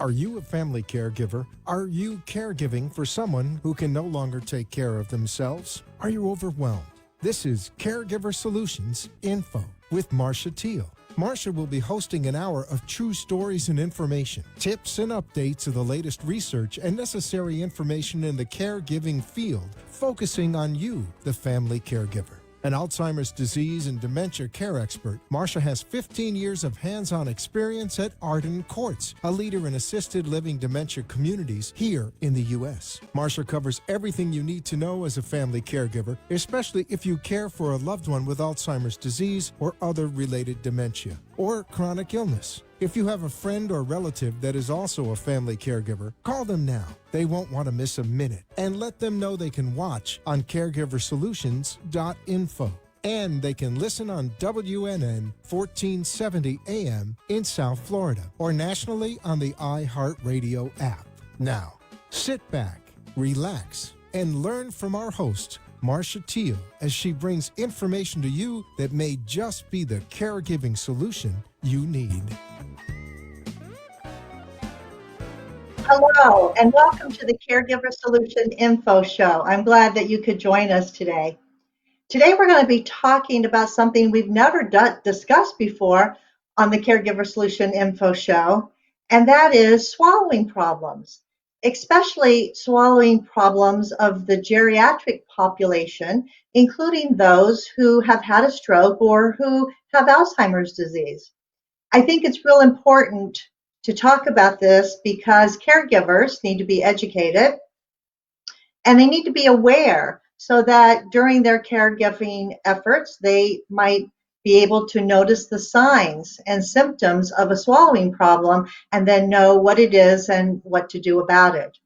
Are you a family caregiver? Are you caregiving for someone who can no longer take care of themselves? Are you overwhelmed? This is Caregiver Solutions Info with Marcia Teele. Marcia will be hosting an hour of true stories and information, tips and updates of the latest research and necessary information in the caregiving field, focusing on you, the family caregiver. An Alzheimer's disease and dementia care expert, Marcia has 15 years of hands-on experience at Arden Courts, a leader in assisted living dementia communities here in the U.S. Marcia covers everything you need to know as a family caregiver, especially if you care for a loved one with Alzheimer's disease or other related dementia or chronic illness. If you have a friend or relative that is also a family caregiver, call them now. They won't want to miss a minute. And let them know they can watch on caregiversolutions.info. And they can listen on WNN 1470 AM in South Florida or nationally on the iHeartRadio app. Now, sit back, relax, and learn from our host, Marcia Teele, as she brings information to you that may just be the caregiving solution you need. Hello, and welcome to the Caregiver Solution Info Show. I'm glad that you could join us today. Today we're going to be talking about something we've never discussed before on the Caregiver Solution Info Show, and that is swallowing problems, especially swallowing problems of the geriatric population, including those who have had a stroke or who have Alzheimer's disease. I think it's real important to talk about this because caregivers need to be educated and they need to be aware so that during their caregiving efforts, they might be able to notice the signs and symptoms of a swallowing problem and then know what it is and what to do about it.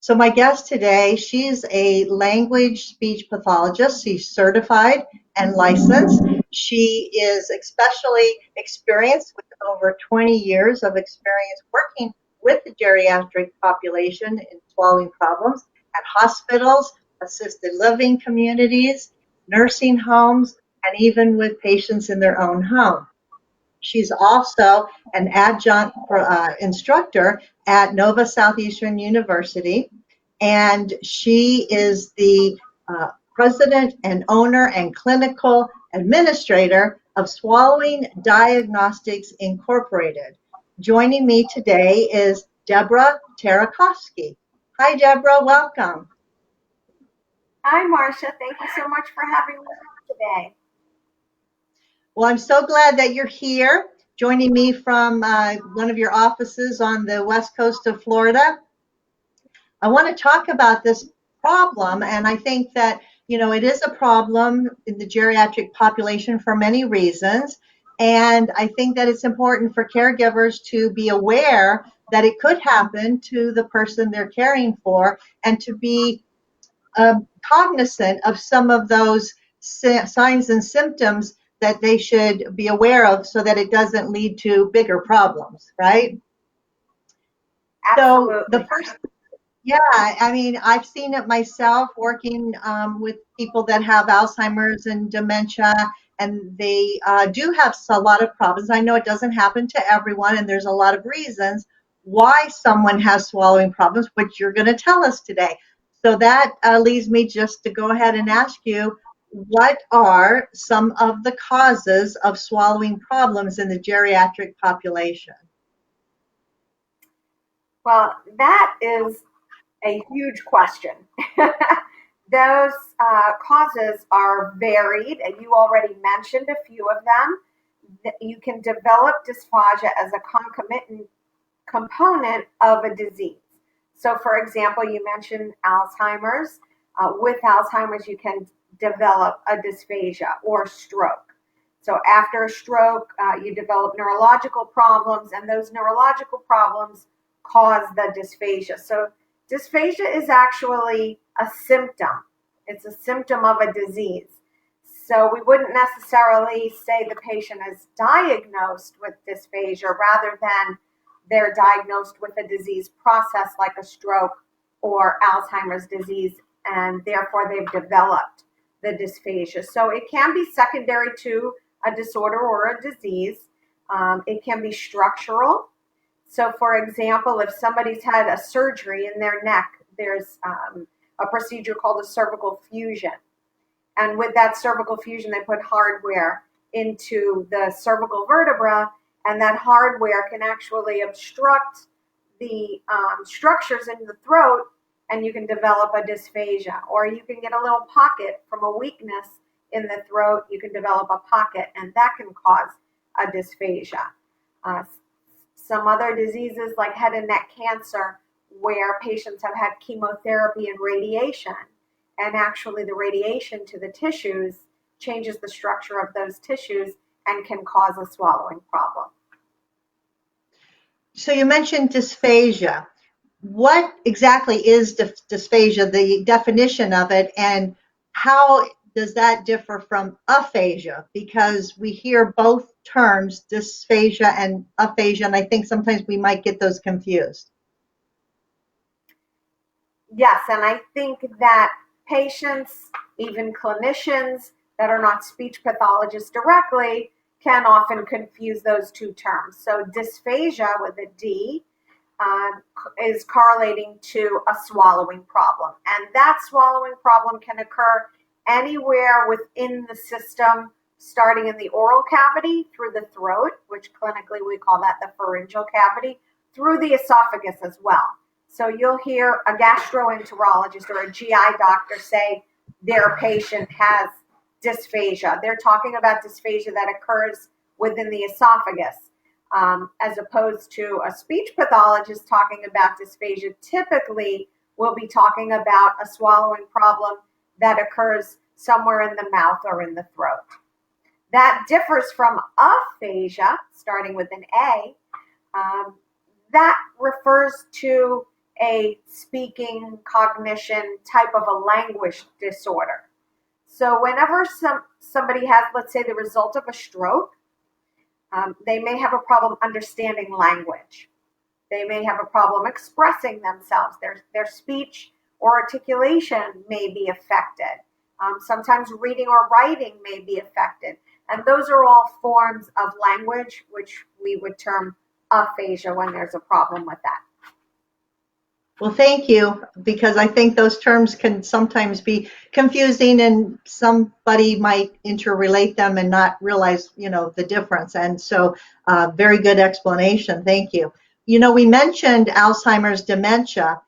So my guest today, she's a language speech pathologist. She's certified and licensed. She is especially experienced with over 20 years of experience working with the geriatric population in swallowing problems at hospitals, assisted living communities, nursing homes, and even with patients in their own home. She's also an adjunct instructor at Nova Southeastern University, and she is the president and owner and clinical administrator of Swallowing Diagnostics Incorporated. Joining me today is Deborah Tarakovsky. Hi, Deborah. Welcome. Hi, Marcia. Thank you so much for having me today. Well, I'm so glad that you're here, joining me from one of your offices on the west coast of Florida. I want to talk about this problem, and I think that, it is a problem in the geriatric population for many reasons, and I think that it's important for caregivers to be aware that it could happen to the person they're caring for and to be cognizant of some of those signs and symptoms that they should be aware of so that it doesn't lead to bigger problems, right? Absolutely. So the first, I've seen it myself working with people that have Alzheimer's and dementia, and they do have a lot of problems. I know it doesn't happen to everyone, and there's a lot of reasons why someone has swallowing problems, which you're going to tell us today. So that leads me just to go ahead and ask you, what are some of the causes of swallowing problems in the geriatric population? Well, that is a huge question. Those causes are varied, and you already mentioned a few of them. You can develop dysphagia as a concomitant component of a disease. So, for example, you mentioned Alzheimer's. With Alzheimer's, you can develop a dysphagia or stroke. So after a stroke, you develop neurological problems, and those neurological problems cause the dysphagia. So dysphagia is actually a symptom. It's a symptom of a disease. So we wouldn't necessarily say the patient is diagnosed with dysphagia rather than they're diagnosed with a disease process like a stroke or Alzheimer's disease, and therefore they've developed the dysphagia. So it can be secondary to a disorder or a disease. It can be structural. So, for example, if somebody's had a surgery in their neck, there's a procedure called a cervical fusion. And with that cervical fusion, they put hardware into the cervical vertebra, and that hardware can actually obstruct the structures in the throat, and you can develop a dysphagia. Or you can get a little pocket from a weakness in the throat, you can develop a pocket, and that can cause a dysphagia. Some other diseases like head and neck cancer, where patients have had chemotherapy and radiation, and actually the radiation to the tissues changes the structure of those tissues and can cause a swallowing problem. So you mentioned dysphagia. What exactly is dysphagia, the definition of it, and how does that differ from aphasia? Because we hear both terms, dysphagia and aphasia, and I think sometimes we might get those confused. Yes, and I think that patients, even clinicians that are not speech pathologists directly, can often confuse those two terms. So dysphagia with a D is correlating to a swallowing problem. And that swallowing problem can occur anywhere within the system, starting in the oral cavity, through the throat, which clinically we call that the pharyngeal cavity, through the esophagus as well. So you'll hear a gastroenterologist or a GI doctor say their patient has dysphagia. They're talking about dysphagia that occurs within the esophagus. As opposed to a speech pathologist talking about dysphagia, typically we'll be talking about a swallowing problem that occurs somewhere in the mouth or in the throat. That differs from aphasia, starting with an A. That refers to a speaking, cognition type of a language disorder. So whenever somebody has, let's say, the result of a stroke, they may have a problem understanding language. They may have a problem expressing themselves. Their speech or articulation may be affected. Sometimes reading or writing may be affected. And those are all forms of language, which we would term aphasia when there's a problem with that. Well, thank you, because I think those terms can sometimes be confusing and somebody might interrelate them and not realize, the difference. And so very good explanation. Thank you. We mentioned Alzheimer's dementia.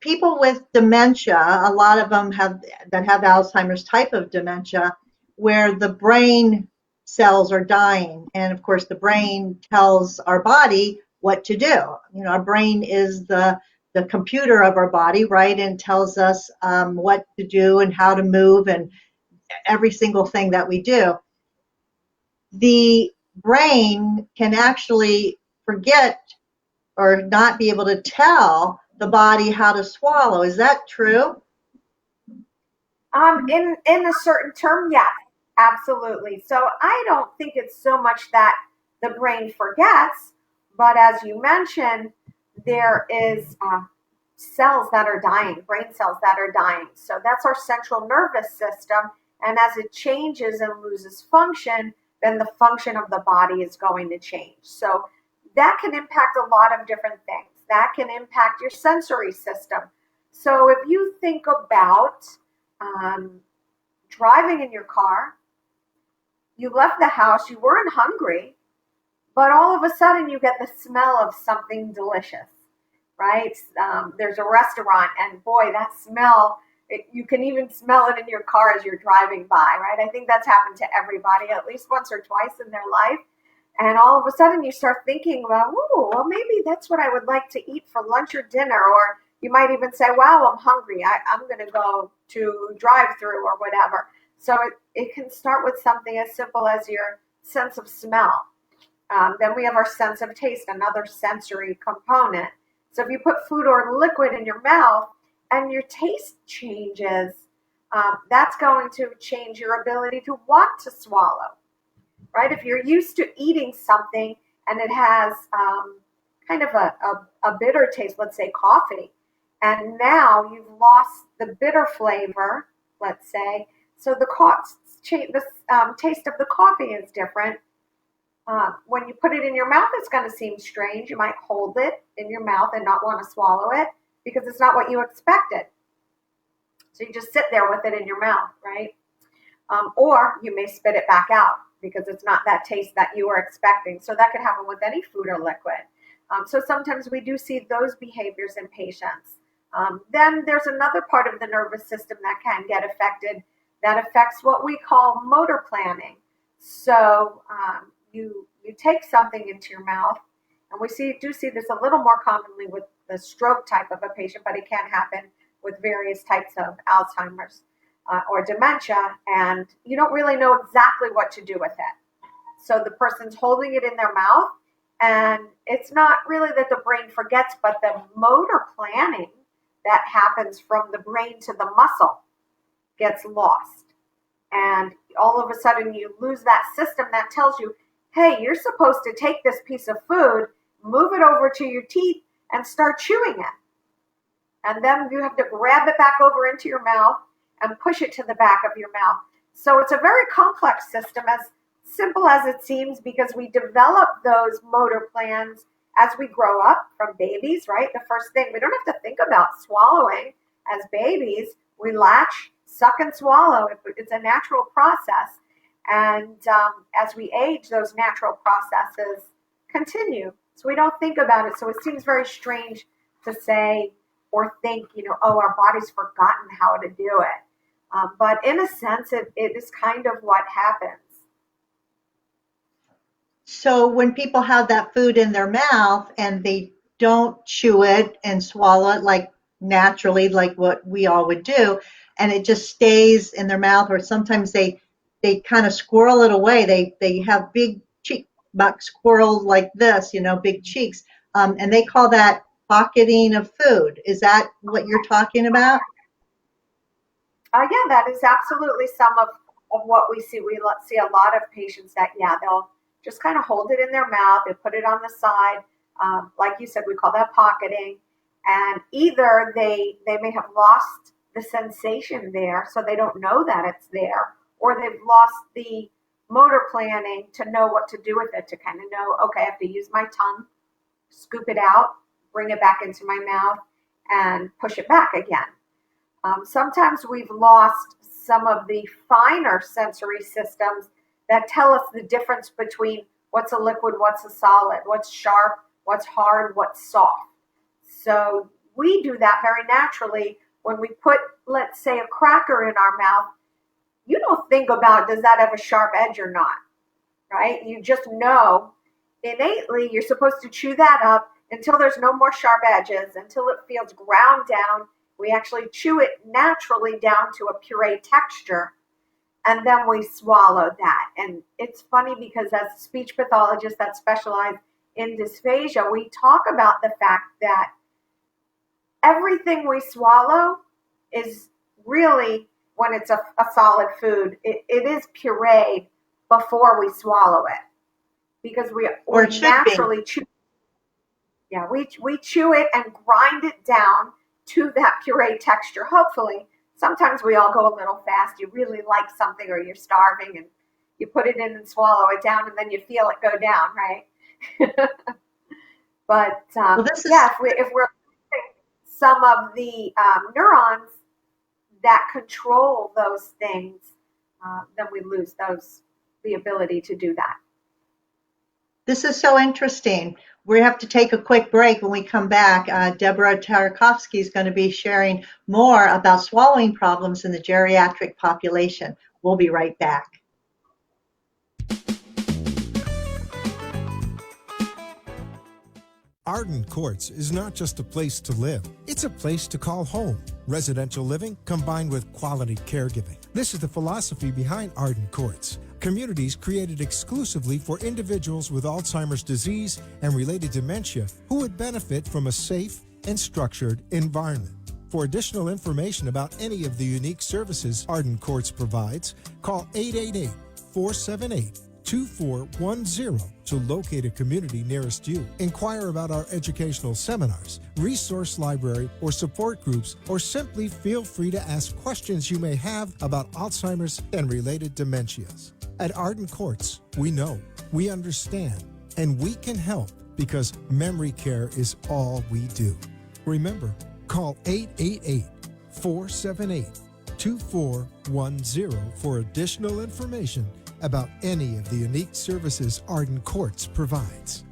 People with dementia, a lot of them have Alzheimer's type of dementia, where the brain cells are dying. And of course, the brain tells our body what to do. Our brain is the computer of our body, right? And tells us what to do and how to move and every single thing that we do. The brain can actually forget or not be able to tell the body how to swallow. Is that true? In a certain term, yes, absolutely. So I don't think it's so much that the brain forgets, but as you mentioned, there is cells that are dying, brain cells that are dying. So that's our central nervous system. And as it changes and loses function, then the function of the body is going to change. So that can impact a lot of different things. That can impact your sensory system. So if you think about driving in your car, you left the house, you weren't hungry, but all of a sudden you get the smell of something delicious, right? There's a restaurant, and boy, that smell, you can even smell it in your car as you're driving by, right? I think that's happened to everybody at least once or twice in their life. And all of a sudden you start thinking, well, maybe that's what I would like to eat for lunch or dinner. Or you might even say, wow, I'm hungry. I'm going to go to drive-through or whatever. So it can start with something as simple as your sense of smell. Then we have our sense of taste, another sensory component. So if you put food or liquid in your mouth and your taste changes, that's going to change your ability to want to swallow, right? If you're used to eating something and it has kind of a bitter taste, let's say coffee, and now you've lost the bitter flavor, let's say, so the taste of the coffee is different. When you put it in your mouth, it's going to seem strange. You might hold it in your mouth and not want to swallow it because it's not what you expected. So you just sit there with it in your mouth, right? Or you may spit it back out because it's not that taste that you were expecting. So that could happen with any food or liquid. So sometimes we do see those behaviors in patients. Then there's another part of the nervous system that can get affected that affects what we call motor planning. So you take something into your mouth, and we do see this a little more commonly with the stroke type of a patient, but it can happen with various types of Alzheimer's or dementia, and you don't really know exactly what to do with it. So the person's holding it in their mouth, and it's not really that the brain forgets, but the motor planning that happens from the brain to the muscle gets lost. And all of a sudden you lose that system that tells you, hey, you're supposed to take this piece of food, move it over to your teeth, and start chewing it. And then you have to grab it back over into your mouth and push it to the back of your mouth. So it's a very complex system, as simple as it seems, because we develop those motor plans as we grow up from babies, right? The first thing, we don't have to think about swallowing as babies. We latch, suck, and swallow. It's a natural process. And as we age, those natural processes continue. So we don't think about it. So it seems very strange to say or think, oh, our body's forgotten how to do it. But in a sense, it is kind of what happens. So when people have that food in their mouth and they don't chew it and swallow it like naturally, like what we all would do, and it just stays in their mouth, or sometimes they kind of squirrel it away. They have big cheek buck squirrels like this, big cheeks, and they call that pocketing of food. Is that what you're talking about? Yeah, that is absolutely some of what we see. We see a lot of patients that, they'll just kind of hold it in their mouth. They put it on the side. Like you said, we call that pocketing. And either they may have lost the sensation there, so they don't know that it's there, or they've lost the motor planning to know what to do with it, to kind of know, okay, I have to use my tongue, scoop it out, bring it back into my mouth, and push it back again. Sometimes we've lost some of the finer sensory systems that tell us the difference between what's a liquid, what's a solid, what's sharp, what's hard, what's soft. So we do that very naturally when we put, let's say, a cracker in our mouth. You don't think about, does that have a sharp edge or not, right? You just know innately you're supposed to chew that up until there's no more sharp edges, until it feels ground down. We actually chew it naturally down to a puree texture, and then we swallow that. And it's funny because as speech pathologists that specialize in dysphagia, we talk about the fact that everything we swallow is really, when it's a solid food, it is pureed before we swallow it, because we naturally chew. Yeah, we chew it and grind it down to that puree texture. Hopefully, sometimes we all go a little fast. You really like something, or you're starving, and you put it in and swallow it down, and then you feel it go down, right? But if we're some of the neurons that control those things, then we lose the ability to do that. This is so interesting. We have to take a quick break. When we come back, Deborah Tarakovsky is going to be sharing more about swallowing problems in the geriatric population. We'll be right back. Arden Courts is not just a place to live, it's a place to call home. Residential living combined with quality caregiving. This is the philosophy behind Arden Courts. Communities created exclusively for individuals with Alzheimer's disease and related dementia who would benefit from a safe and structured environment. For additional information about any of the unique services Arden Courts provides, call 888-478 2410 to locate a community nearest you. Inquire about our educational seminars, resource library, or support groups, or simply feel free to ask questions you may have about Alzheimer's and related dementias. At Arden Courts, we know, we understand, and we can help because memory care is all we do. Remember, call 888-478-2410 for additional information about any of the unique services Arden Courts provides.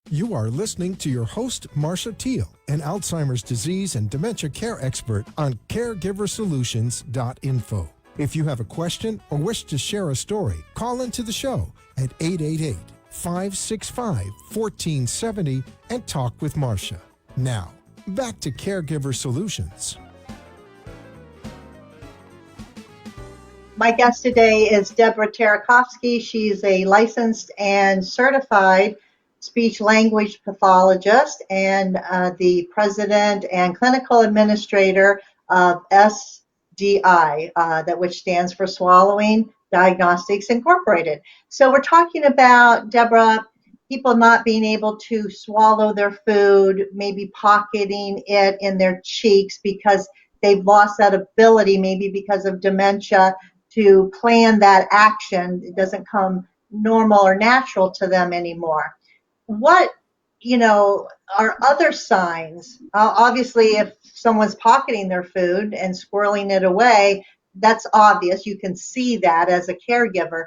You are listening to your host, Marcia Teele, an Alzheimer's disease and dementia care expert on CareGiverSolutions.info. If you have a question or wish to share a story, call into the show at 888-565-1470 and talk with Marcia. Now, back to Caregiver Solutions. My guest today is Deborah Tarakovsky. She's a licensed and certified speech language pathologist and the president and clinical administrator of SDI, which stands for Swallowing Diagnostics Incorporated. So we're talking about, Deborah, people not being able to swallow their food, maybe pocketing it in their cheeks because they've lost that ability, maybe because of dementia, to plan that action. It doesn't come normal or natural to them anymore. What, are other signs? Obviously, if someone's pocketing their food and squirreling it away, that's obvious. You can see that as a caregiver.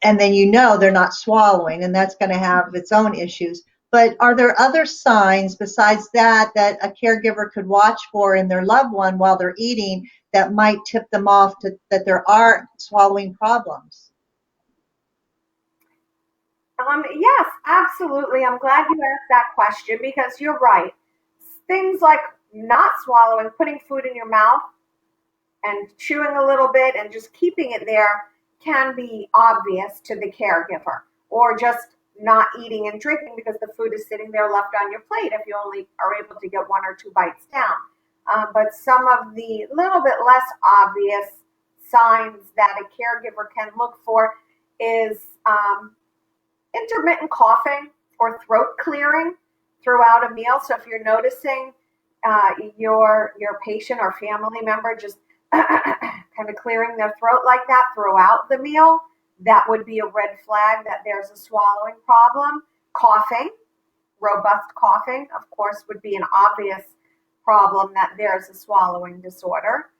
And then they're not swallowing, and that's going to have its own issues. But are there other signs besides that a caregiver could watch for in their loved one while they're eating that might tip them off that there are swallowing problems? Yes, absolutely. I'm glad you asked that question because you're right. Things like not swallowing, putting food in your mouth and chewing a little bit and just keeping it there can be obvious to the caregiver, or just not eating and drinking because the food is sitting there left on your plate if you only are able to get 1 or 2 bites down. But some of the little bit less obvious signs that a caregiver can look for is intermittent coughing or throat clearing throughout a meal. So if you're noticing your patient or family member just kind of clearing their throat like that throughout the meal, that would be a red flag that there's a swallowing problem. Coughing, robust coughing, of course, would be an obvious problem that there's a swallowing disorder.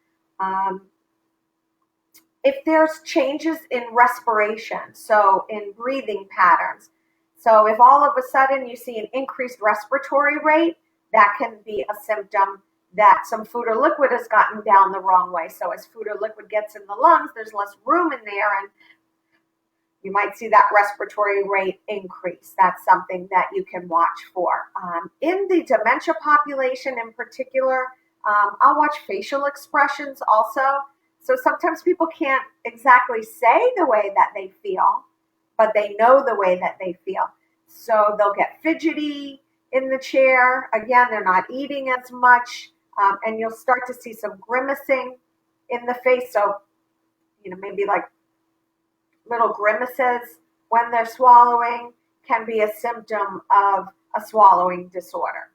If there's changes in respiration, so in breathing patterns, so if all of a sudden you see an increased respiratory rate, that can be a symptom that some food or liquid has gotten down the wrong way. So as food or liquid gets in the lungs, there's less room in there, and you might see that respiratory rate increase. That's something that you can watch for. In the dementia population in particular, I'll watch facial expressions also. So sometimes people can't exactly say the way that they feel, but they know the way that they feel. So they'll get fidgety in the chair. Again, they're not eating as much, and you'll start to see some grimacing in the face. So, maybe like little grimaces when they're swallowing can be a symptom of a swallowing disorder.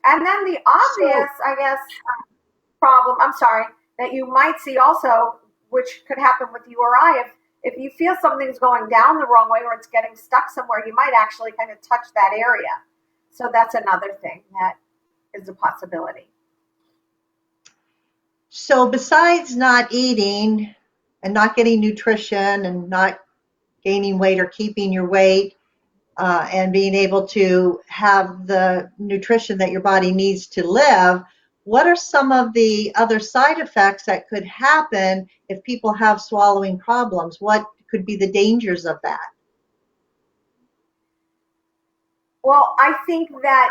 And then the obvious, problem, that you might see also, which could happen with you or I, if you feel something's going down the wrong way or it's getting stuck somewhere, you might actually kind of touch that area. So that's another thing that is a possibility. So besides not eating and not getting nutrition and not gaining weight or keeping your weight and being able to have the nutrition that your body needs to live, what are some of the other side effects that could happen if people have swallowing problems? What could be the dangers of that? Well, I think that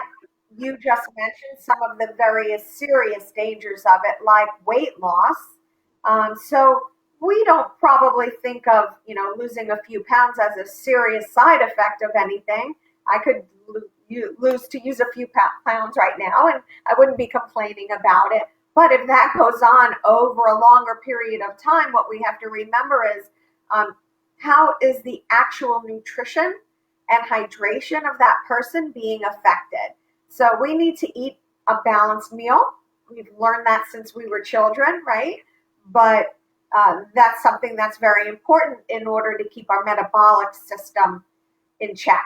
you just mentioned some of the various serious dangers of it, like weight loss. So we don't probably think of, losing a few pounds as a serious side effect of anything. I could lose a few pounds right now, and I wouldn't be complaining about it. But if that goes on over a longer period of time, what we have to remember is how is the actual nutrition and hydration of that person being affected? So we need to eat a balanced meal. We've learned that since we were children, right? But that's something that's very important in order to keep our metabolic system in check,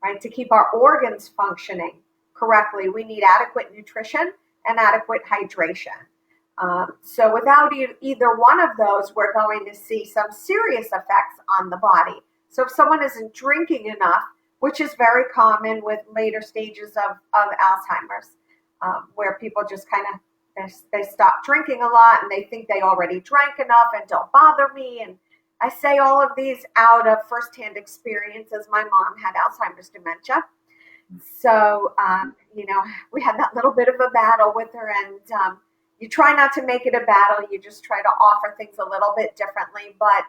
right? To keep our organs functioning correctly, we need adequate nutrition and adequate hydration. So without either one of those, we're going to see some serious effects on the body. So if someone isn't drinking enough, which is very common with later stages of Alzheimer's, where people just kind of, they stop drinking a lot and they think they already drank enough and don't bother me. And I say all of these out of firsthand experience, as my mom had Alzheimer's dementia. So, we had that little bit of a battle with her, and you try not to make it a battle. You just try to offer things a little bit differently. But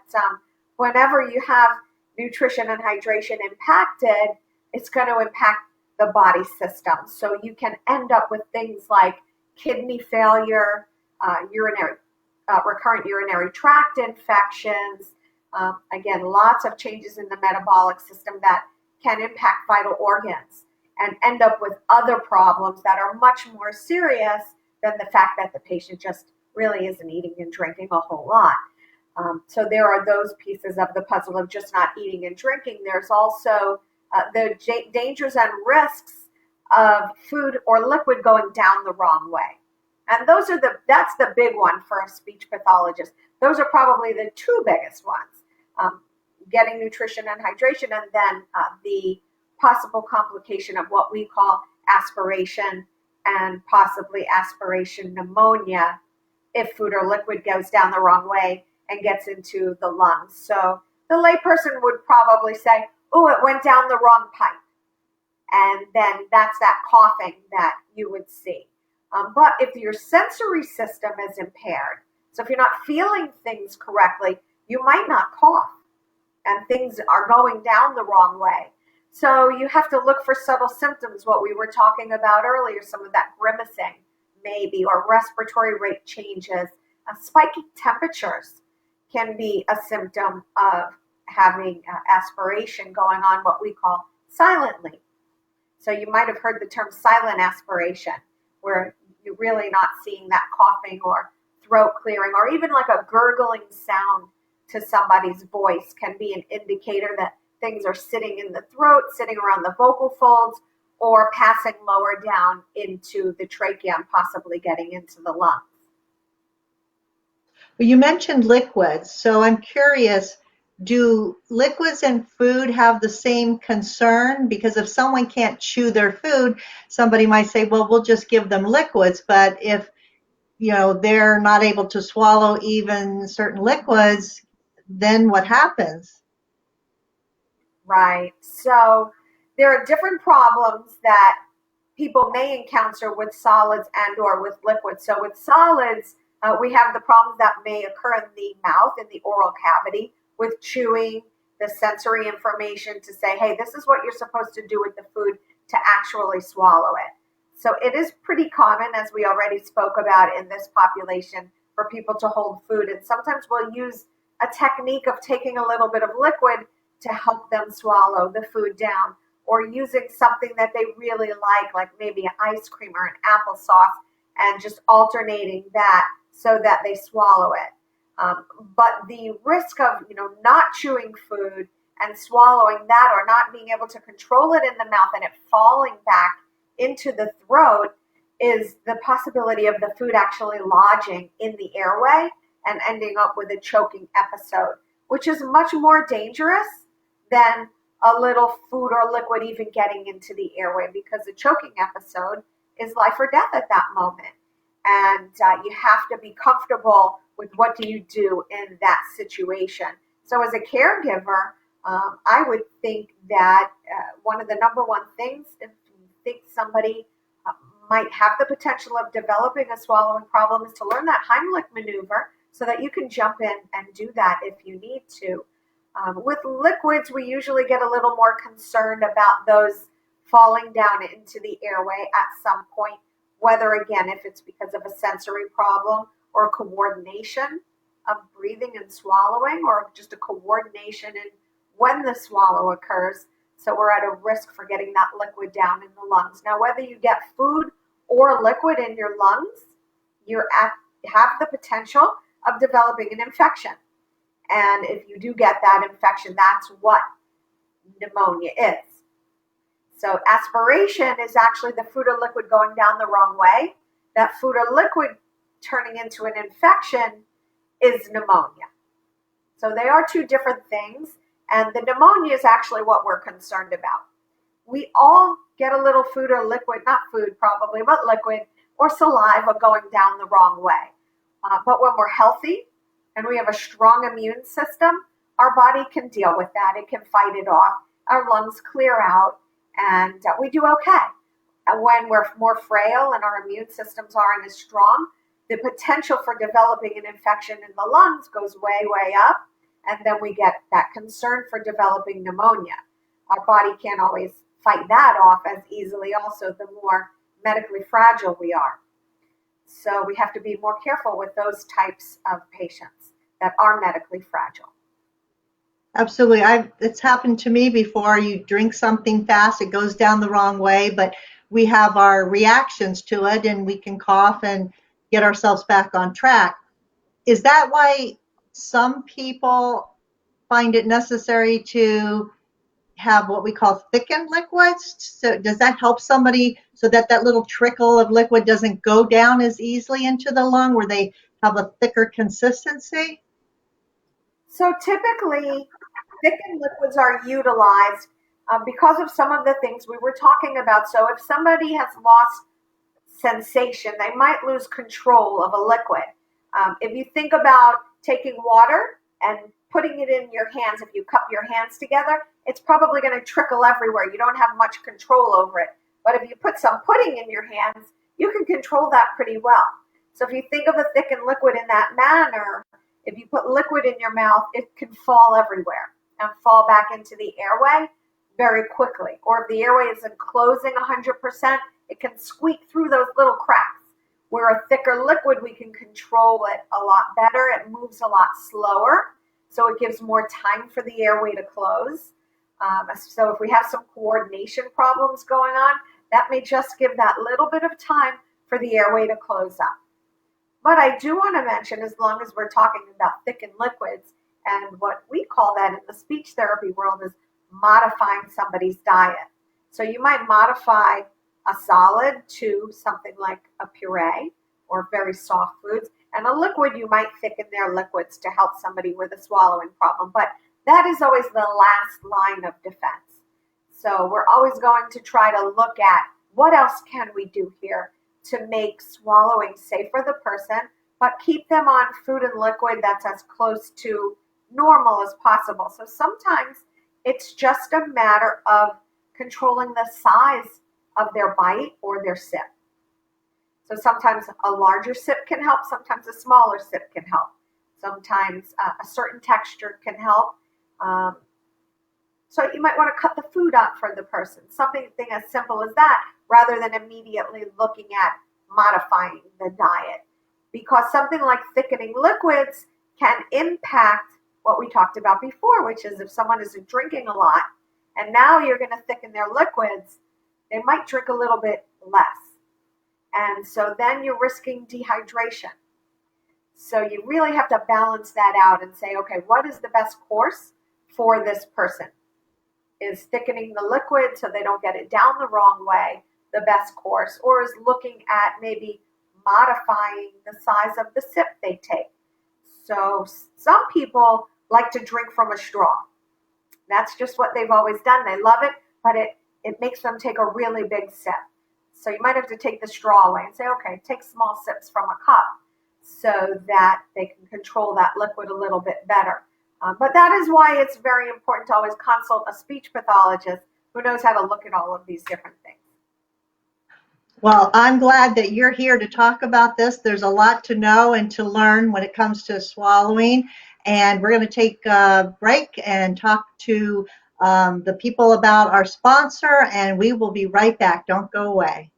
whenever you have nutrition and hydration impacted, it's going to impact the body system. So you can end up with things like kidney failure, recurrent urinary tract infections. Again, lots of changes in the metabolic system that can impact vital organs and end up with other problems that are much more serious than the fact that the patient just really isn't eating and drinking a whole lot. So there are those pieces of the puzzle of just not eating and drinking. There's also the dangers and risks of food or liquid going down the wrong way. And that's the big one for a speech pathologist. Those are probably the two biggest ones, getting nutrition and hydration, and then the possible complication of what we call aspiration and possibly aspiration pneumonia if food or liquid goes down the wrong way and gets into the lungs. So the layperson would probably say, oh, it went down the wrong pipe. And then that's that coughing that you would see. But if your sensory system is impaired, so if you're not feeling things correctly, you might not cough and things are going down the wrong way. So you have to look for subtle symptoms, what we were talking about earlier, some of that grimacing maybe, or respiratory rate changes. Spiking temperatures can be a symptom of having aspiration going on, what we call silently. So you might have heard the term silent aspiration, where you're really not seeing that coughing or throat clearing, or even like a gurgling sound to somebody's voice can be an indicator that things are sitting in the throat, sitting around the vocal folds, or passing lower down into the trachea and possibly getting into the lungs. Well, you mentioned liquids, so I'm curious, do liquids and food have the same concern? Because if someone can't chew their food, somebody might say, well, we'll just give them liquids. But if, they're not able to swallow even certain liquids, then what happens? Right. So there are different problems that people may encounter with solids and or with liquids. So with solids, we have the problems that may occur in the mouth, in the oral cavity, with chewing, the sensory information to say, hey, this is what you're supposed to do with the food to actually swallow it. So it is pretty common, as we already spoke about in this population, for people to hold food. And sometimes we'll use a technique of taking a little bit of liquid to help them swallow the food down, or using something that they really like maybe an ice cream or an applesauce, and just alternating that so that they swallow it. But the risk of not chewing food and swallowing that, or not being able to control it in the mouth and it falling back into the throat, is the possibility of the food actually lodging in the airway and ending up with a choking episode, which is much more dangerous than a little food or liquid even getting into the airway, because the choking episode is life or death at that moment. And you have to be comfortable with what do you do in that situation. So as a caregiver, I would think that one of the number one things, if you think somebody might have the potential of developing a swallowing problem, is to learn that Heimlich maneuver so that you can jump in and do that if you need to. With liquids, we usually get a little more concerned about those falling down into the airway at some point, whether, again, if it's because of a sensory problem or coordination of breathing and swallowing, or just a coordination in when the swallow occurs. So we're at a risk for getting that liquid down in the lungs. Now, whether you get food or liquid in your lungs, have the potential of developing an infection. And if you do get that infection, that's what pneumonia is. So aspiration is actually the food or liquid going down the wrong way. That food or liquid turning into an infection is pneumonia. So they are two different things. And the pneumonia is actually what we're concerned about. We all get a little food or liquid, not food probably, but liquid or saliva going down the wrong way. But when we're healthy and we have a strong immune system, our body can deal with that. It can fight it off. Our lungs clear out, and we do okay. And when we're more frail and our immune systems aren't as strong, the potential for developing an infection in the lungs goes way, way up. And then we get that concern for developing pneumonia. Our body can't always fight that off as easily, also, the more medically fragile we are. So we have to be more careful with those types of patients that are medically fragile. Absolutely. It's happened to me before. You drink something fast, it goes down the wrong way, but we have our reactions to it and we can cough and get ourselves back on track. Is that why some people find it necessary to have what we call thickened liquids? So does that help somebody so that that little trickle of liquid doesn't go down as easily into the lung, where they have a thicker consistency? So typically, thickened liquids are utilized because of some of the things we were talking about. So if somebody has lost sensation, they might lose control of a liquid. If you think about taking water and putting it in your hands, if you cup your hands together, it's probably going to trickle everywhere. You don't have much control over it. But if you put some pudding in your hands, you can control that pretty well. So if you think of a thickened liquid in that manner, if you put liquid in your mouth, it can fall everywhere and fall back into the airway very quickly. Or if the airway isn't closing 100%, it can squeak through those little cracks. Where a thicker liquid, we can control it a lot better. It moves a lot slower, so it gives more time for the airway to close. So if we have some coordination problems going on, that may just give that little bit of time for the airway to close up. But I do want to mention, as long as we're talking about thickened liquids, and what we call that in the speech therapy world is modifying somebody's diet. So you might modify a solid to something like a puree or very soft foods, and a liquid, you might thicken their liquids to help somebody with a swallowing problem. But that is always the last line of defense. So we're always going to try to look at what else can we do here to make swallowing safe for the person, but keep them on food and liquid that's as close to normal as possible. So sometimes it's just a matter of controlling the size of their bite or their sip. So sometimes a larger sip can help, sometimes a smaller sip can help. Sometimes a certain texture can help. So you might want to cut the food up for the person, something as simple as that, rather than immediately looking at modifying the diet. Because something like thickening liquids can impact what we talked about before, which is if someone isn't drinking a lot, and now you're going to thicken their liquids, they might drink a little bit less. And so then you're risking dehydration. So you really have to balance that out and say, okay, what is the best course for this person? Is thickening the liquid so they don't get it down the wrong way the best course? Or is looking at maybe modifying the size of the sip they take? So some people like to drink from a straw. That's just what they've always done. They love it, but it makes them take a really big sip. So you might have to take the straw away and say, okay, take small sips from a cup so that they can control that liquid a little bit better. But that is why it's very important to always consult a speech pathologist who knows how to look at all of these different things. Well, I'm glad that you're here to talk about this. There's a lot to know and to learn when it comes to swallowing. And we're going to take a break and talk to the people about our sponsor, and we will be right back. Don't go away.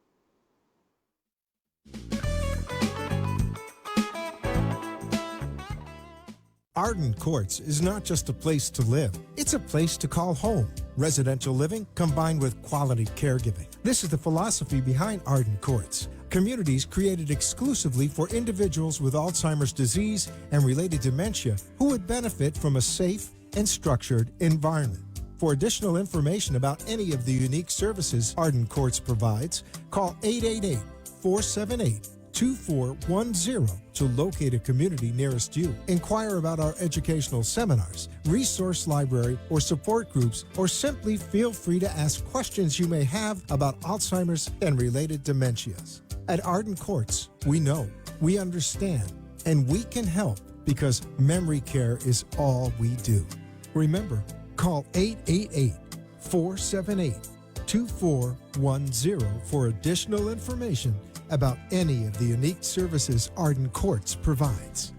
Arden Courts is not just a place to live, it's a place to call home. Residential living combined with quality caregiving. This is the philosophy behind Arden Courts. Communities created exclusively for individuals with Alzheimer's disease and related dementia who would benefit from a safe and structured environment. For additional information about any of the unique services Arden Courts provides, call 888-478-2410 to locate a community nearest you. Inquire about our educational seminars, resource library, or support groups, or simply feel free to ask questions you may have about Alzheimer's and related dementias. At Arden Courts, we know, we understand, and we can help because memory care is all we do. Remember, call 888-478-2410 for additional information about any of the unique services Arden Courts provides.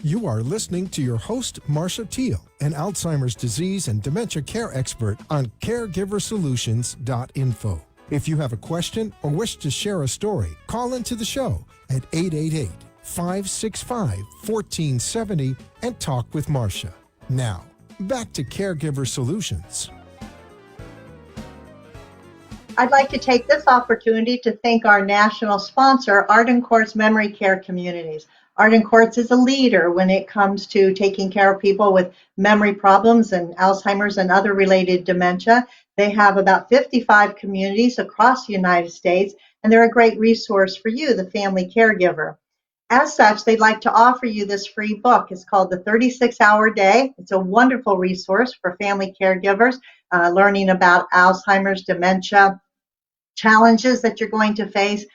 You are listening to your host, Marcia Teele, an Alzheimer's disease and dementia care expert on CareGiverSolutions.info. If you have a question or wish to share a story, call into the show at 888-565-1470 and talk with Marcia. Now, back to Caregiver Solutions. I'd like to take this opportunity to thank our national sponsor, Arden Courts Memory Care Communities. Arden Courts is a leader when it comes to taking care of people with memory problems and Alzheimer's and other related dementia. They have about 55 communities across the United States, and they're a great resource for you, the family caregiver. As such, they'd like to offer you this free book. It's called The 36-Hour Day. It's a wonderful resource for family caregivers, learning about Alzheimer's, dementia, challenges that you're going to face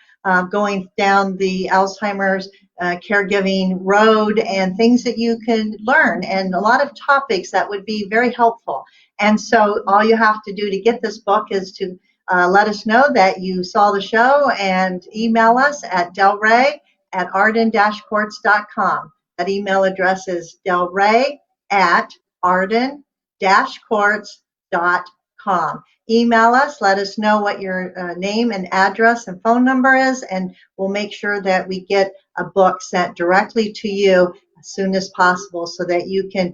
going down the Alzheimer's caregiving road, and things that you can learn, and a lot of topics that would be very helpful. And so all you have to do to get this book is to let us know that you saw the show and email us at delray@arden-courts.com. That email address is delray@arden-courts.com. Email us, let us know what your name and address and phone number is, and we'll make sure that we get a book sent directly to you as soon as possible so that you can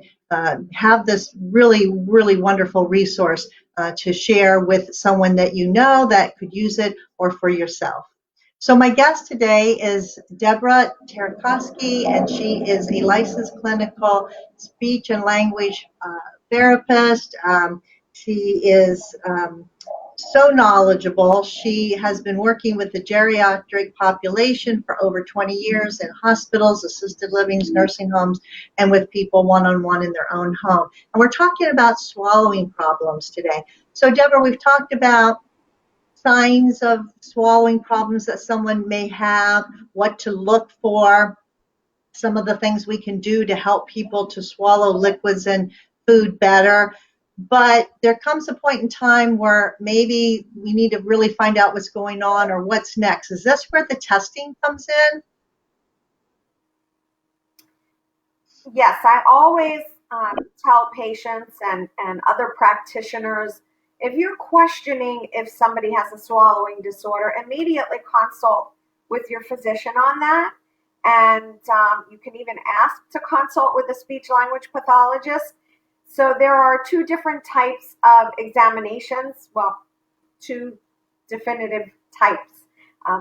have this really, really wonderful resource to share with someone that you know that could use it, or for yourself. So my guest today is Deborah Terekowski, and she is a licensed clinical speech and language therapist. She is so knowledgeable. She has been working with the geriatric population for over 20 years in hospitals, assisted livings, nursing homes, and with people one-on-one in their own home. And we're talking about swallowing problems today. So, Deborah, we've talked about signs of swallowing problems that someone may have, what to look for, some of the things we can do to help people to swallow liquids and food better. But there comes a point in time where maybe we need to really find out what's going on or what's next. Is this where the testing comes in? Yes, I always tell patients and other practitioners, if you're questioning if somebody has a swallowing disorder, immediately consult with your physician on that. And you can even ask to consult with a speech-language pathologist. So there are two different types of examinations, well, two definitive types.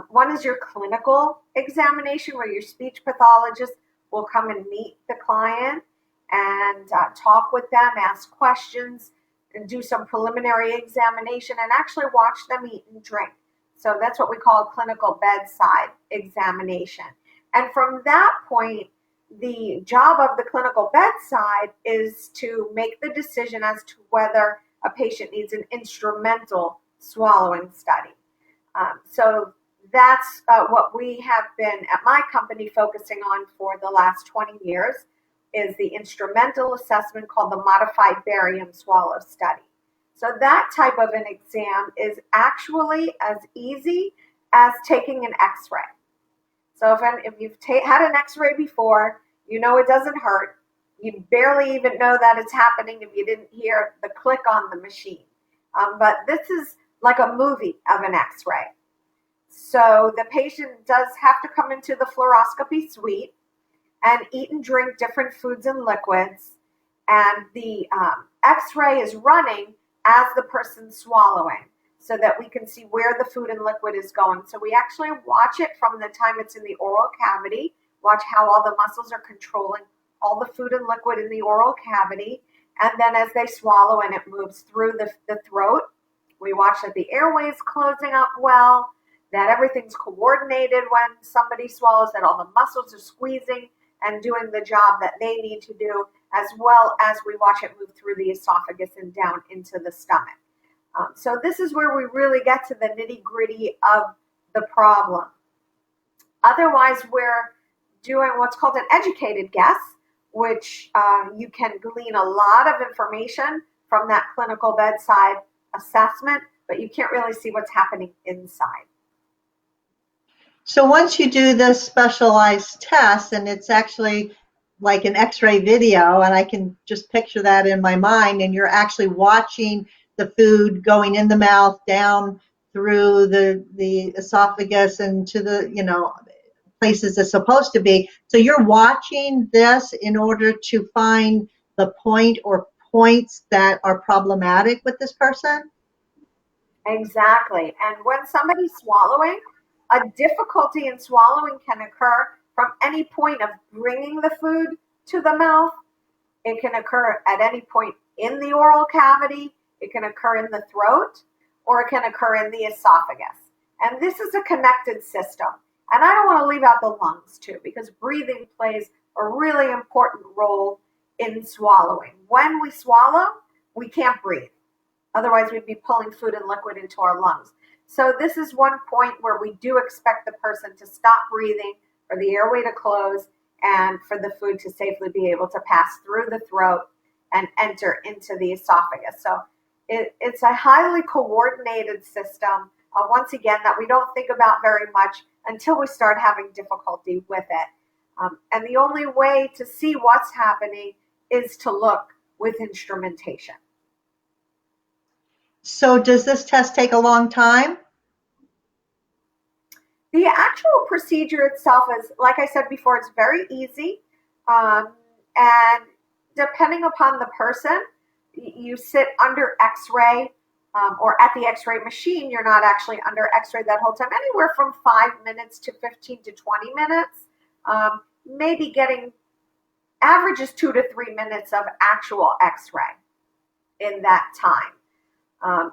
One is your clinical examination, where your speech pathologist will come and meet the client and talk with them, ask questions, and do some preliminary examination, and actually watch them eat and drink. So that's what we call a clinical bedside examination. And from that point, the job of the clinical bedside is to make the decision as to whether a patient needs an instrumental swallowing study. So that's what we have been at my company focusing on for the last 20 years, is the instrumental assessment called the modified barium swallow study. So that type of an exam is actually as easy as taking an x-ray. So if you've had an x-ray before, you know it doesn't hurt. You barely even know that it's happening if you didn't hear the click on the machine. But this is like a movie of an x-ray. So the patient does have to come into the fluoroscopy suite. and eat and drink different foods and liquids. And the x-ray is running as the person's swallowing so that we can see where the food and liquid is going. So we actually watch it from the time it's in the oral cavity, watch how all the muscles are controlling all the food and liquid in the oral cavity. And then as they swallow and it moves through the throat, we watch that the airway is closing up well, that everything's coordinated when somebody swallows, that all the muscles are squeezing and doing the job that they need to do, as well as we watch it move through the esophagus and down into the stomach. So this is where we really get to the nitty-gritty of the problem. Otherwise, we're doing what's called an educated guess, which you can glean a lot of information from that clinical bedside assessment, but you can't really see what's happening inside. So once you do this specialized test, and it's actually like an x-ray video, and I can just picture that in my mind, and you're actually watching the food going in the mouth, down through the esophagus and to the, places it's supposed to be. So you're watching this in order to find the point or points that are problematic with this person? Exactly. And when somebody's swallowing, a difficulty in swallowing can occur from any point of bringing the food to the mouth. It can occur at any point in the oral cavity. It can occur in the throat, or it can occur in the esophagus. And this is a connected system. And I don't want to leave out the lungs too, because breathing plays a really important role in swallowing. When we swallow, we can't breathe. Otherwise, we'd be pulling food and liquid into our lungs. So this is one point where we do expect the person to stop breathing, for the airway to close, and for the food to safely be able to pass through the throat and enter into the esophagus. So it's a highly coordinated system, once again, that we don't think about very much until we start having difficulty with it. And the only way to see what's happening is to look with instrumentation. So does this test take a long time? The actual procedure itself is, like I said before, it's very easy. And depending upon the person, you sit under x-ray or at the x-ray machine. You're not actually under x-ray that whole time, anywhere from 5 minutes to 15 to 20 minutes. Maybe getting average is 2 to 3 minutes of actual x-ray in that time.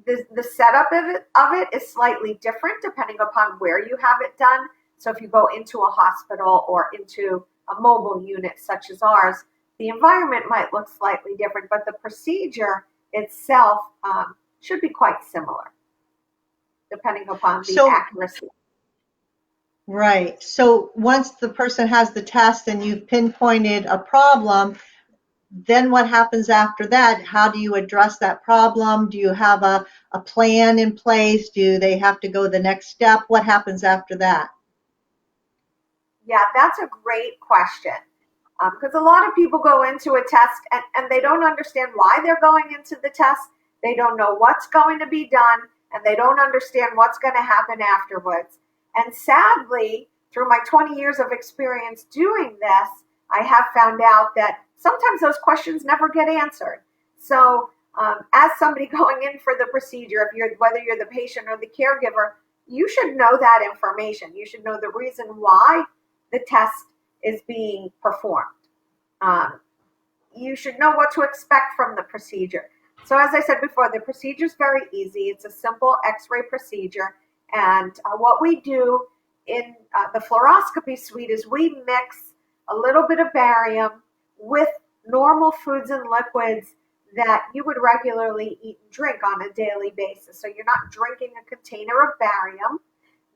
The setup of it is slightly different depending upon where you have it done. So if you go into a hospital or into a mobile unit such as ours, the environment might look slightly different, but the procedure itself should be quite similar depending upon the accuracy. Right. So once the person has the test and you've pinpointed a problem, then what happens after that? How do you address that problem? Do you have a plan in place? Do they have to go the next step? What happens after that? Yeah, that's a great question. Because a lot of people go into a test and they don't understand why they're going into the test. They don't know what's going to be done, and they don't understand what's going to happen afterwards. And sadly, through my 20 years of experience doing this, I have found out that sometimes those questions never get answered. So as somebody going in for the procedure, whether you're the patient or the caregiver, you should know that information. You should know the reason why the test is being performed. You should know what to expect from the procedure. So as I said before, the procedure is very easy. It's a simple x-ray procedure. And what we do in the fluoroscopy suite is we mix a little bit of barium with normal foods and liquids that you would regularly eat and drink on a daily basis. So you're not drinking a container of barium.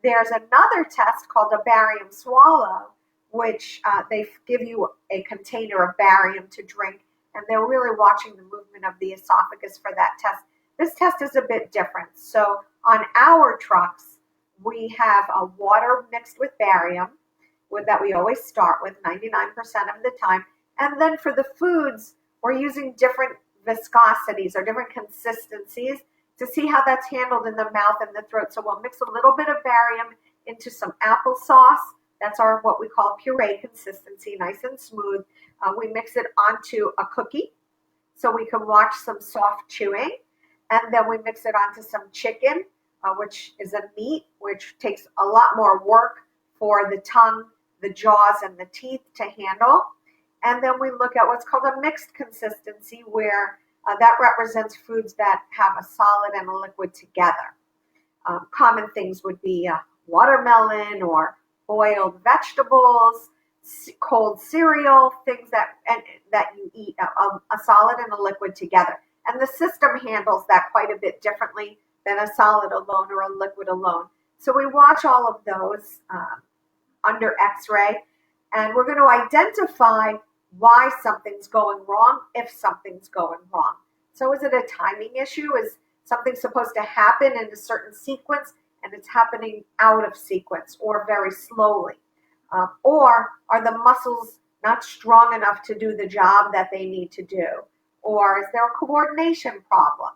There's another test called a barium swallow, which they give you a container of barium to drink, and they're really watching the movement of the esophagus for that test. This test is a bit different. So on our trucks, we have a water mixed with barium that we always start with 99% of the time. And then for the foods, we're using different viscosities or different consistencies to see how that's handled in the mouth and the throat. So we'll mix a little bit of barium into some applesauce That's our what we call puree consistency, nice and smooth. We mix it onto a cookie so we can watch some soft chewing. And then we mix it onto some chicken, which is a meat, which takes a lot more work for the tongue, the jaws, and the teeth to handle. And then we look at what's called a mixed consistency, where that represents foods that have a solid and a liquid together. Common things would be watermelon or boiled vegetables, cold cereal, things that you eat, a solid and a liquid together. And the system handles that quite a bit differently than a solid alone or a liquid alone. So we watch all of those under X-ray, and we're going to identify why something's going wrong, if something's going wrong. So is it a timing issue? Is something supposed to happen in a certain sequence and it's happening out of sequence or very slowly? Or are the muscles not strong enough to do the job that they need to do? Or is there a coordination problem?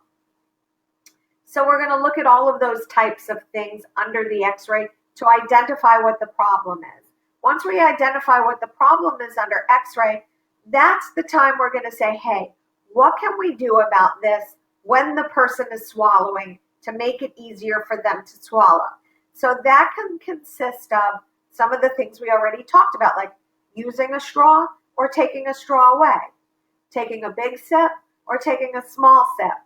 So we're going to look at all of those types of things under the X-ray to identify what the problem is. Once we identify what the problem is under X-ray, that's the time we're going to say, hey, what can we do about this when the person is swallowing to make it easier for them to swallow? So that can consist of some of the things we already talked about, like using a straw or taking a straw away, taking a big sip or taking a small sip.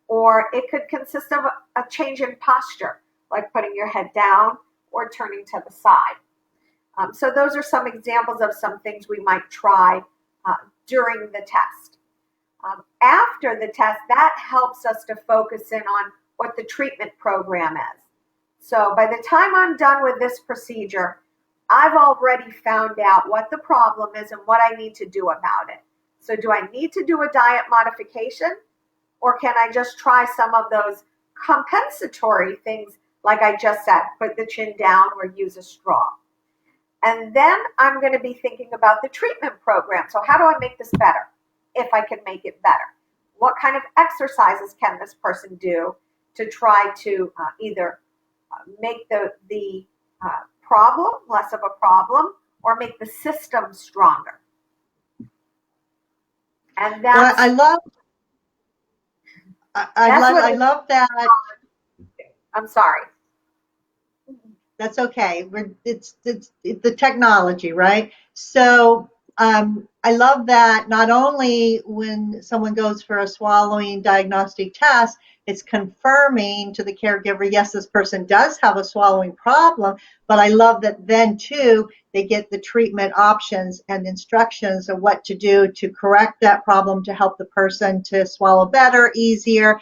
Or it could consist of a change in posture, like putting your head down or turning to the side. So those are some examples of some things we might try during the test. After the test, that helps us to focus in on what the treatment program is. So by the time I'm done with this procedure, I've already found out what the problem is and what I need to do about it. So do I need to do a diet modification? Or can I just try some of those compensatory things like I just said, put the chin down or use a straw? And then I'm going to be thinking about the treatment program. So how do I make this better, if I can make it better? What kind of exercises can this person do to try to either make the problem less of a problem or make the system stronger? And that's... Well, I love that. I'm sorry. That's okay. It's the technology, right? So I love that not only when someone goes for a swallowing diagnostic test, it's confirming to the caregiver, yes, this person does have a swallowing problem, but I love that then too, they get the treatment options and instructions of what to do to correct that problem, to help the person to swallow better, easier,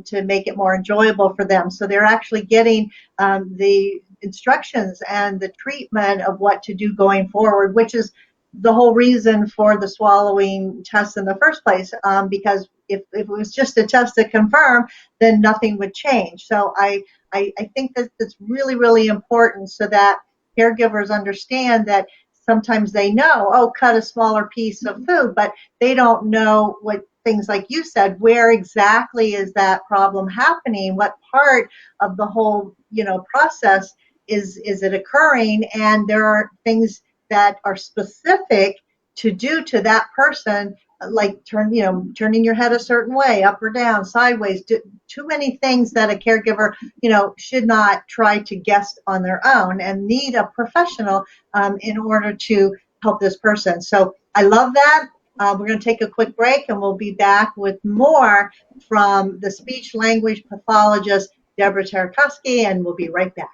to make it more enjoyable for them. So they're actually getting the instructions and the treatment of what to do going forward, which is the whole reason for the swallowing test in the first place, because if it was just a test to confirm, then nothing would change. So I think that that's really, really important so that caregivers understand that sometimes they know, oh, cut a smaller piece of food, but they don't know what things like you said, where exactly is that problem happening? What part of the whole, process is it occurring? And there are things that are specific to do to that person, like turning your head a certain way, up or down, sideways. Too many things that a caregiver, should not try to guess on their own and need a professional in order to help this person. So I love that. We're going to take a quick break and we'll be back with more from the speech language pathologist, Deborah Tarakovsky, and we'll be right back.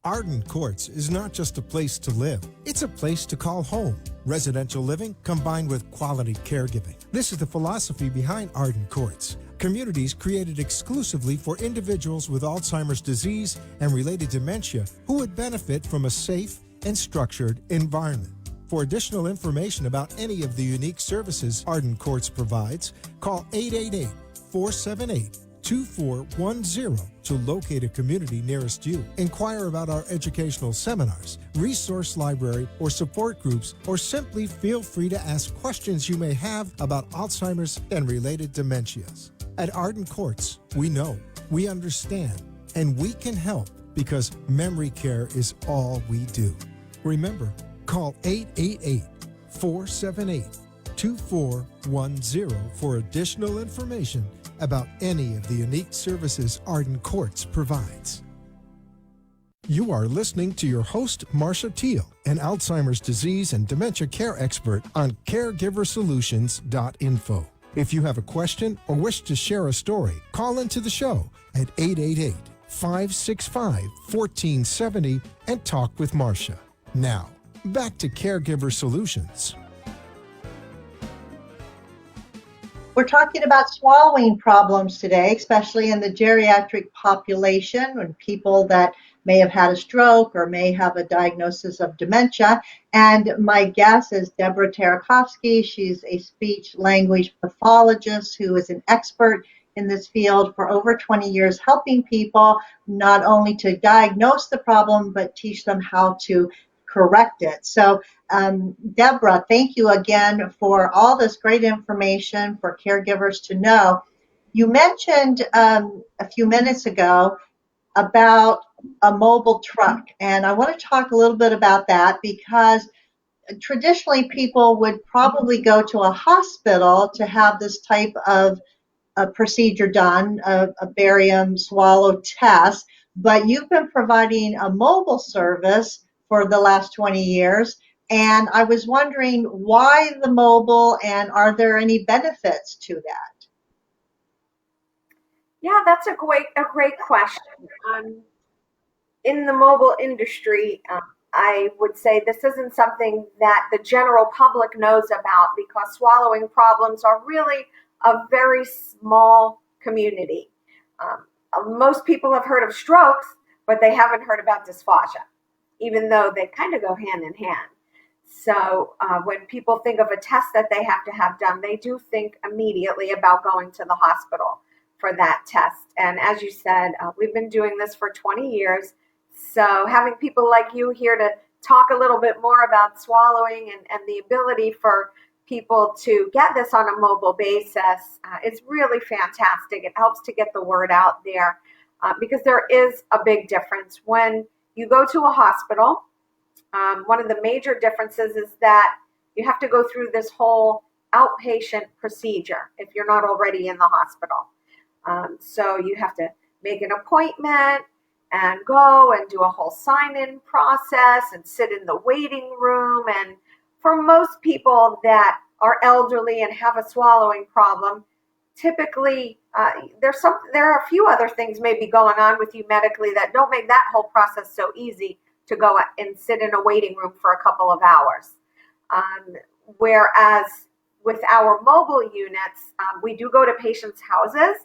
Arden Courts is not just a place to live, it's a place to call home. Residential living combined with quality caregiving. This is the philosophy behind Arden Courts. Communities created exclusively for individuals with Alzheimer's disease and related dementia who would benefit from a safe and structured environment. For additional information about any of the unique services Arden Courts provides, call 888-478-2410 to locate a community nearest you. Inquire about our educational seminars, resource library, or support groups, or simply feel free to ask questions you may have about Alzheimer's and related dementias. At Arden Courts, we know, we understand, And we can help because memory care is all we do. Remember, call 888-478-2410 for additional information about any of the unique services Arden Courts provides. You are listening to your host, Marcia Teele, an Alzheimer's disease and dementia care expert on CareGiverSolutions.info. If you have a question or wish to share a story, call into the show at 888-565-1470 and talk with Marcia. Now, back to Caregiver Solutions. We're talking about swallowing problems today, especially in the geriatric population, when people that may have had a stroke or may have a diagnosis of dementia. And my guest is Deborah Tarakovsky. She's a speech language pathologist who is an expert in this field for over 20 years, helping people not only to diagnose the problem, but teach them how to correct it. So, Deborah, thank you again for all this great information for caregivers to know. You mentioned a few minutes ago about a mobile truck, and I want to talk a little bit about that because traditionally people would probably go to a hospital to have this type of a procedure done, a barium swallow test, but you've been providing a mobile service for the last 20 years. And I was wondering why the mobile and are there any benefits to that? Yeah, that's a great question. In the mobile industry, I would say this isn't something that the general public knows about because swallowing problems are really a very small community. Most people have heard of strokes, but they haven't heard about dysphagia, even though they kind of go hand in hand. So when people think of a test that they have to have done, they do think immediately about going to the hospital for that test. And as you said, we've been doing this for 20 years. So having people like you here to talk a little bit more about swallowing and the ability for people to get this on a mobile basis is really fantastic. It helps to get the word out there because there is a big difference. When you go to a hospital, one of the major differences is that you have to go through this whole outpatient procedure if you're not already in the hospital. So you have to make an appointment and go and do a whole sign-in process and sit in the waiting room. And for most people that are elderly and have a swallowing problem, typically there are a few other things maybe going on with you medically that don't make that whole process so easy to go and sit in a waiting room for a couple of hours. Whereas with our mobile units, we do go to patients' houses.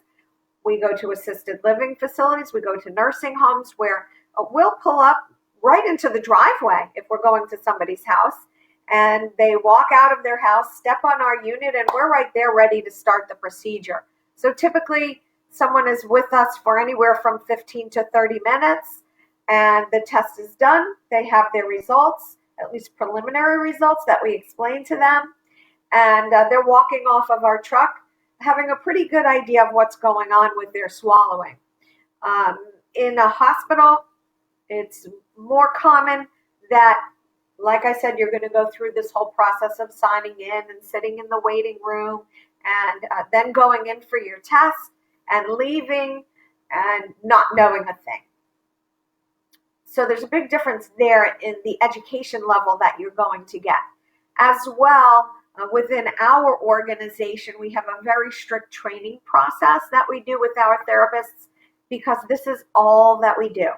We go to assisted living facilities. We go to nursing homes where we'll pull up right into the driveway if we're going to somebody's house. And they walk out of their house, step on our unit, and we're right there ready to start the procedure. So typically, someone is with us for anywhere from 15 to 30 minutes, and the test is done. They have their results, at least preliminary results that we explain to them, and they're walking off of our truck having a pretty good idea of what's going on with their swallowing. In a hospital, it's more common that, like I said, you're going to go through this whole process of signing in and sitting in the waiting room and then going in for your test and leaving and not knowing a thing. So there's a big difference there in the education level that you're going to get. As well, within our organization, we have a very strict training process that we do with our therapists because this is all that we do.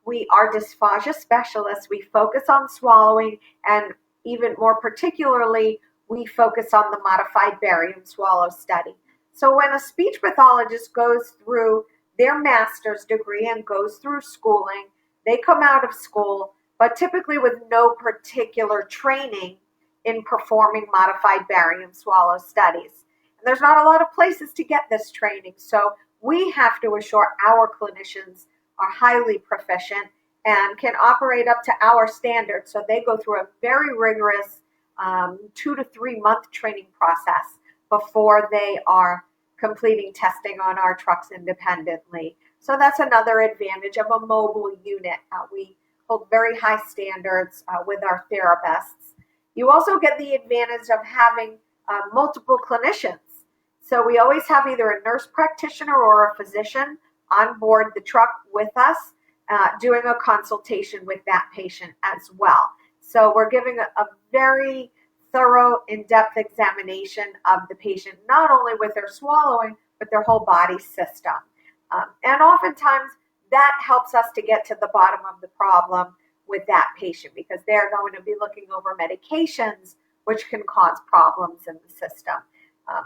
We are dysphagia specialists. We focus on swallowing, and even more particularly, we focus on the modified barium swallow study. So when a speech pathologist goes through their master's degree and goes through schooling, they come out of school, but typically with no particular training in performing modified barium swallow studies. And there's not a lot of places to get this training, so we have to assure our clinicians are highly proficient and can operate up to our standards. So they go through a very rigorous 2 to 3 month training process before they are completing testing on our trucks independently. So that's another advantage of a mobile unit. We hold very high standards with our therapists. You also get the advantage of having multiple clinicians. So we always have either a nurse practitioner or a physician on board the truck with us, doing a consultation with that patient as well. So we're giving a very thorough, in-depth examination of the patient, not only with their swallowing, but their whole body system. And oftentimes that helps us to get to the bottom of the problem with that patient, because they're going to be looking over medications which can cause problems in the system.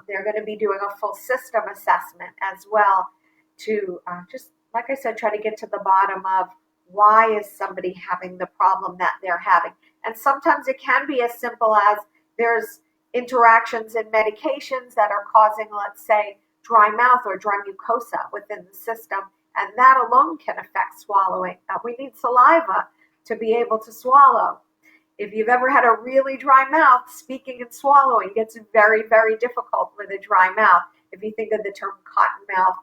They're going to be doing a full system assessment as well to just, like I said, try to get to the bottom of why is somebody having the problem that they're having. And sometimes it can be as simple as there's interactions in medications that are causing, let's say, dry mouth or dry mucosa within the system, and that alone can affect swallowing. We need saliva to be able to swallow. If you've ever had a really dry mouth, speaking and swallowing gets very, very difficult with a dry mouth. If you think of the term cotton mouth,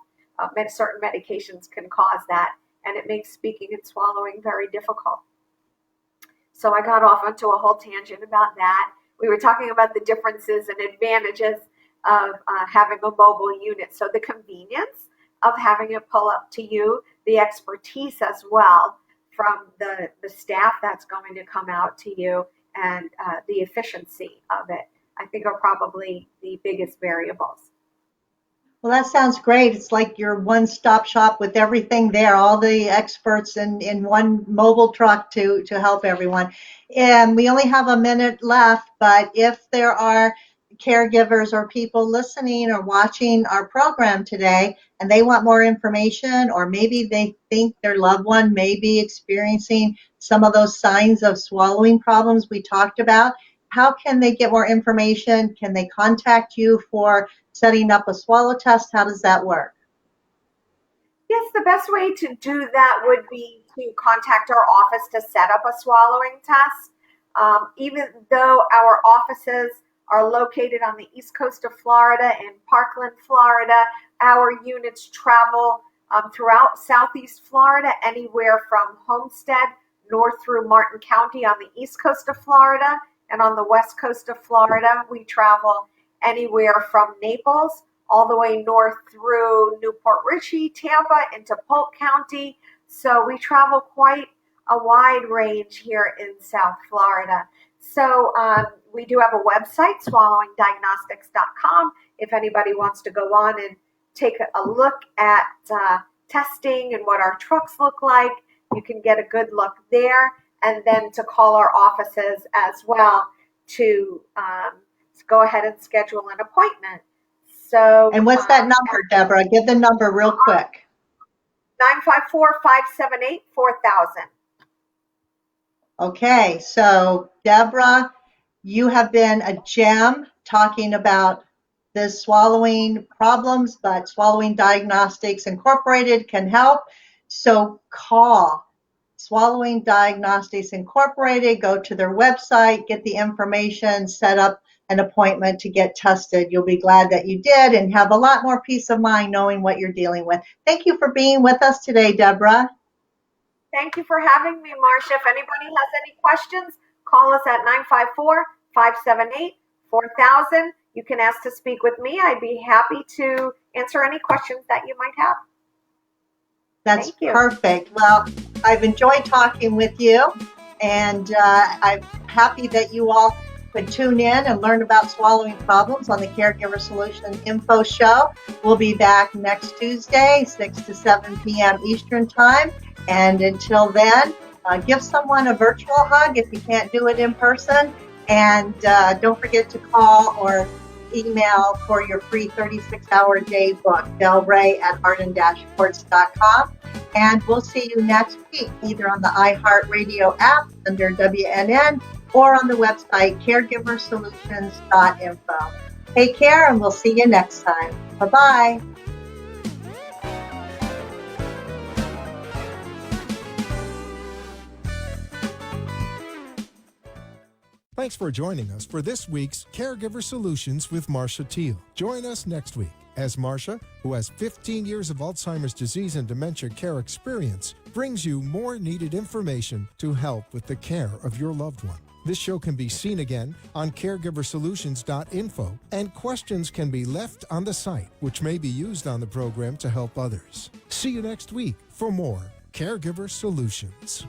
certain medications can cause that, and it makes speaking and swallowing very difficult. So I got off onto a whole tangent about that. We were talking about the differences and advantages of having a mobile unit. So the convenience of having it pull up to you, the expertise as well from the staff that's going to come out to you, and the efficiency of it, I think are probably the biggest variables. Well, that sounds great. It's like your one-stop shop with everything there, all the experts in one mobile truck to help everyone. And we only have a minute left, but if there are caregivers or people listening or watching our program today and they want more information, or maybe they think their loved one may be experiencing some of those signs of swallowing problems we talked about, how can they get more information? Can they contact you for setting up a swallow test? How does that work? Yes, the best way to do that would be to contact our office to set up a swallowing test. Even though our offices are located on the east coast of Florida in Parkland, Florida, our units travel throughout southeast Florida, anywhere from Homestead north through Martin County on the east coast of Florida, and on the west coast of Florida, we travel anywhere from Naples all the way north through Newport Richey, Tampa, into Polk County. So we travel quite a wide range here in South Florida. So we do have a website, swallowingdiagnostics.com. If anybody wants to go on and take a look at testing and what our trucks look like, you can get a good look there. And then to call our offices as well to go ahead and schedule an appointment. So, and what's that number, Deborah? Give the number real quick. 954-578-4000. Okay, so Deborah, you have been a gem talking about the swallowing problems, but Swallowing Diagnostics Incorporated can help. So call Swallowing Diagnostics Incorporated, go to their website, get the information, set up an appointment to get tested. You'll be glad that you did and have a lot more peace of mind knowing what you're dealing with. Thank you for being with us today, Deborah. Thank you for having me, Marcia. If anybody has any questions, call us at 954-578-4000. You can ask to speak with me. I'd be happy to answer any questions that you might have. That's perfect. Well, I've enjoyed talking with you, and I'm happy that you all could tune in and learn about swallowing problems on the Caregiver Solution Info Show. We'll be back next Tuesday, 6 to 7 p.m. Eastern Time. And until then, give someone a virtual hug if you can't do it in person. And don't forget to call or email for your free 36-hour day book, delray@arden-courts.com. And we'll see you next week, either on the iHeartRadio app under WNN or on the website caregiversolutions.info. Take care, and we'll see you next time. Bye-bye. Thanks for joining us for this week's Caregiver Solutions with Marcia Teele. Join us next week. as Marcia, who has 15 years of Alzheimer's disease and dementia care experience, brings you more needed information to help with the care of your loved one. This show can be seen again on caregiversolutions.info, and questions can be left on the site, which may be used on the program to help others. See you next week for more Caregiver Solutions.